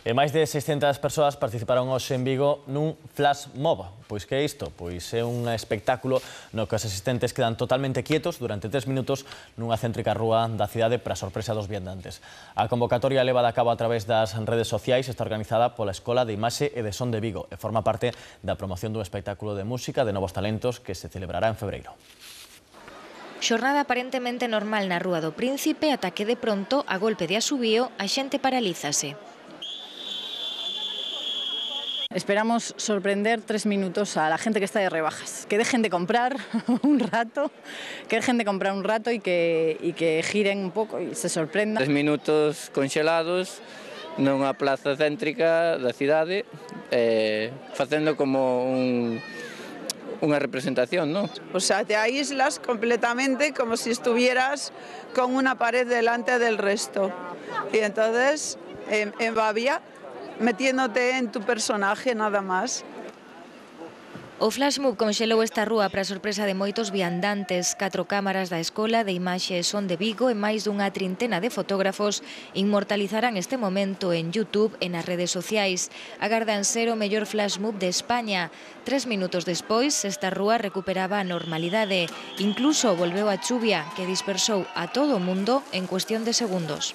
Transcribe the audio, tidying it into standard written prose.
E máis de 600 persoas participaron hoxe en Vigo nun flash mob. Pois que é isto? Pois é un espectáculo no que os asistentes quedan totalmente quietos durante 3 minutos nunha céntrica rúa da cidade para sorpresa dos viandantes. A convocatoria levada a cabo a través das redes sociais está organizada pola Escola de Imaxe e de Son de Vigo e forma parte da promoción dun espectáculo de música de novos talentos que se celebrará en febreiro. Xornada aparentemente normal na Rúa do Príncipe ata que de pronto, a golpe de asubío, a xente paralízase. Esperamos sorprender 3 minutos a la gente que está de rebajas, que dejen de comprar un rato, y que giren un pouco e se sorprendan. 3 minutos conxelados nunha plaza céntrica da cidade, facendo como unha representación, ¿no? O sea, te aíslas completamente como si estuvieras con una pared delante del resto. Y entonces embabia metiéndote en tu personaje nada más. O flash mob conxelou esta rúa para sorpresa de moitos viandantes. 4 cámaras da Escola de Imaxe e Son de Vigo e máis dunha trintena de fotógrafos inmortalizarán este momento en YouTube e nas redes sociais. Agardan ser o mellor flash mob de España. 3 minutos despois, esta rúa recuperaba a normalidade. Incluso volveu a chuvia, que dispersou a todo o mundo en cuestión de segundos.